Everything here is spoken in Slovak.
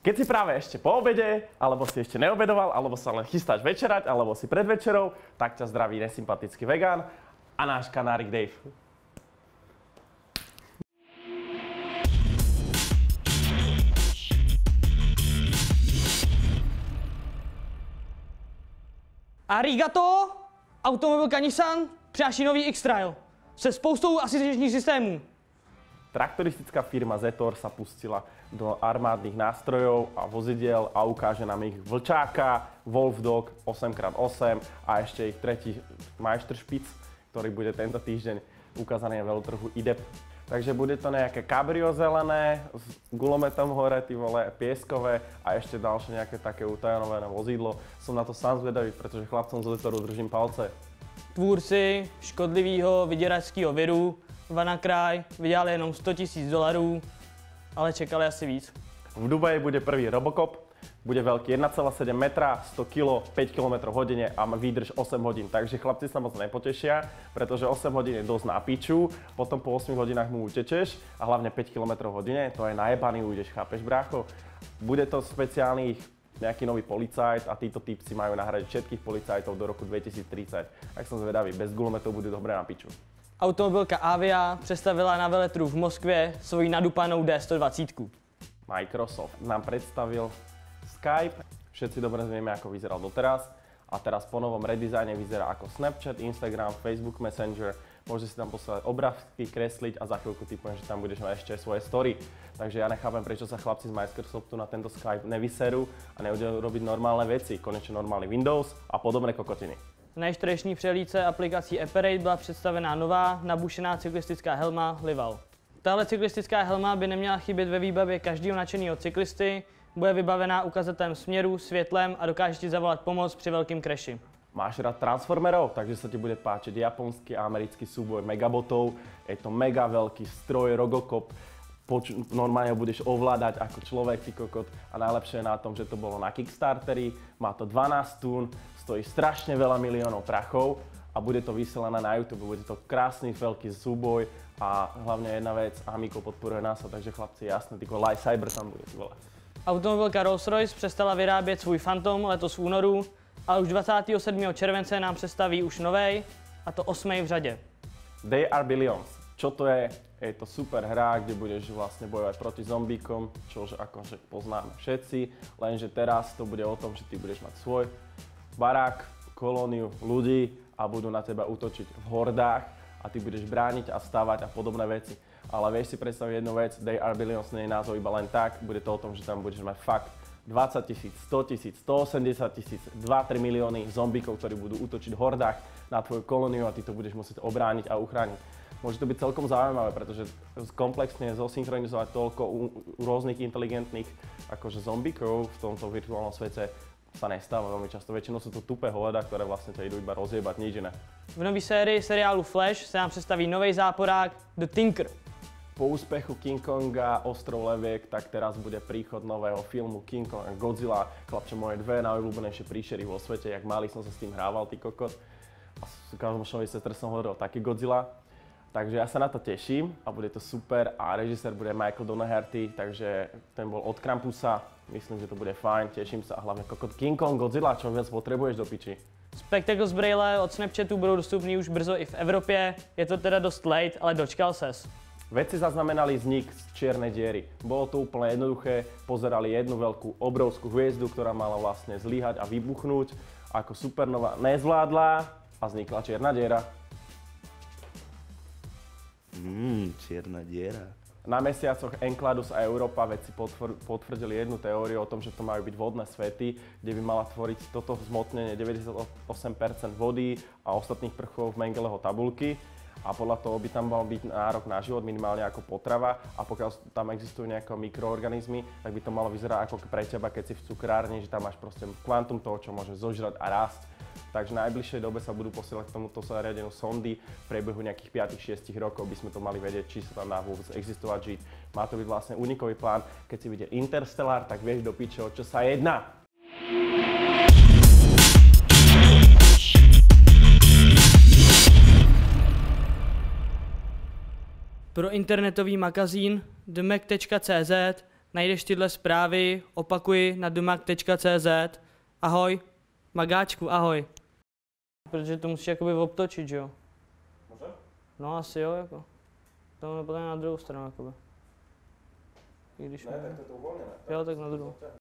Keď si práve ešte po obede, alebo si ešte neobedoval, alebo sa len chystáš večerať, alebo si pred večerou, tak ťa zdraví nesympatický vegán a náš kanárik Dave. Arigato! Automobilka Nissan přináší nový X-Trail se spoustou asistenčních systémů. Traktoristická firma Zetor sa pustila do armádnych nástrojov a vozidiel a ukáže nám ich Vlčáka, Wolfdog 8x8 a ešte ich tretí Majstršpic, ktorý bude tento týždeň ukázaný na veľtrhu IDEP. Takže bude to nejaké kabrio zelené s gulometom hore, ty vole, pieskové a ešte ďalšie nejaké také utajenové vozidlo. Som na to sám zvedavý, pretože chlapcom z Zetoru držím palce. Tvůrci škodlivého vyděračského viru WannaCry vydělali jenom $100 000, ale čekali asi víc. V Dubaji bude prvý Robocop, bude veľký 1,7 metra, 100 kg, 5 km hodine a výdrž 8 hodín. Takže chlapci sa moc nepotešia, pretože 8 hodín je dosť na piču, potom po 8 hodinách mu utečeš a hlavne 5 km hodine, to je najebaný ujdeš, chápeš brácho? Bude to speciálny nejaký nový policajt a títo typci majú nahradiť všetkých policajtov do roku 2030. Tak som zvedavý, bez gulometov bude dobré na piču. Automobilka Avia představila na veletrhu v Moskvě svoji nadupanou D120. Microsoft nám predstavil Skype. Všetci dobre vieme, ako vyzeral doteraz. A teraz po novom redizajne vyzerá ako Snapchat, Instagram, Facebook Messenger. Môžeš si tam posielať obrázky, kresliť a za chvíľku typujem, že tam budeš mať ešte svoje story. Takže ja nechápem, prečo sa chlapci z Microsoftu na tento Skype nevyserú a neudejú robiť normálne veci. Konečne normálny Windows a podobné kokotiny. Na nejštrejší přehlídce aplikací Apparate byla představená nová, nabušená cyklistická helma Lival. Tahle cyklistická helma by neměla chybět ve výbavě každého nadšeného cyklisty, bude vybavená ukazatelem směru, světlem a dokáže ti zavolat pomoc při velkém crashu. Máš rád Transformerov, takže sa ti bude páčiť japonský a americký súboj Megabotov. Je to mega veľký stroj Robocop. Normálne ho budeš ovládať ako človek, ty kokot. A najlepšie je na tom, že to bolo na Kickstarteri, má to 12 tún, stojí strašne veľa miliónov prachov a bude to vysielané na YouTube. Bude to krásny veľký súboj a hlavne jedna vec, Amico podporuje nás, takže chlapci, jasné, tyko Light Cyber tam bude, ty vole. Automobilka Rolls-Royce přestala vyrábět svůj Phantom letos v únoru, ale už 27. července nám představí už novej, a to 8. v řadě. They Are Billions. Čo to je? Je to super hra, kde budeš vlastne bojovať proti zombíkom, čož akože poznáme všetci, lenže teraz to bude o tom, že ty budeš mať svoj barák, kolóniu ľudí a budú na teba útočiť v hordách a ty budeš brániť a stavať a podobné veci. Ale vieš si predstaviť jednu vec, They Are Billions nie je názov iba len tak, bude to o tom, že tam budeš mať fakt 20 000, 100 000, 180 000, 2-3 milióny zombíkov, ktorí budú útočiť v hordách na tvoju kolóniu a ty to budeš musieť obrániť a uchrániť. Môže to byť celkom zaujímavé, pretože komplexne zosynchronizovať toľko rôznych inteligentných akože zombíkov v tomto virtuálnom svete sa nestáva veľmi často. Väčšinou sú to tupé hoveda, ktoré vlastne ťa idú iba rozjebať, nič iné. V nový sérii seriálu Flash se nám představí nový záporák The Tinker. Po úspechu King Konga, Ostrov leviek, tak teraz bude príchod nového filmu King Kong a Godzilla. Chlapče, moje dve najobľúbenejšie príšery vo svete, jak malý som sa s tým hrával, ty kokot. A s kamošovej sestr som hovoril taký Godzilla. Takže ja sa na to teším a bude to super a režisér bude Michael Dougherty, takže ten bol od Krampusa. Myslím, že to bude fajn, teším sa a hlavne kokot King Kong, Godzilla, čo viac potrebuješ do piči. Spectacles brejle od Snapchatu budou dostupný už brzo i v Evropě. Je to teda dost late, ale dočkal ses. Vedci zaznamenali vznik z čiernej diery. Bolo to úplne jednoduché, pozerali jednu veľkú obrovskú hviezdu, ktorá mala vlastne zlyhať a vybuchnúť. Ako supernova nezvládla a vznikla čierna diera. Čierna diera. Na mesiacoch Enceladus a Europa vedci potvrdili jednu teóriu o tom, že to majú byť vodné svety, kde by mala tvoriť toto zmotnenie 98% vody a ostatných prvkov v Mengeleho tabulky. A podľa toho by tam mal byť nárok na život minimálne ako potrava a pokiaľ tam existujú nejaké mikroorganizmy, tak by to malo vyzerať ako pre teba, keď si v cukrárni, že tam máš proste kvantum toho, čo môže zožrať a rásť. Takže v najbližšej dobe sa budú posielať k tomuto zariadeniu sondy. V priebehu nejakých 5-6 rokov by sme to mali vedieť, či sa tam dá vôbec existovať, žiť. Má to byť vlastne unikový plán. Keď si videl Interstellar, tak vieš do piče, o čo sa jedná. Pro internetový magazín themac.cz najdeš tyhle zprávy, opakuji, na dumak.cz. Ahoj, magáčku, ahoj. Protože to musíš jakoby obtočit, že jo? Může? No asi jo, jako. To potom na druhou stranu, jakoby. I když Ne, tak to je to uvolněné. Jo, tak na druhou.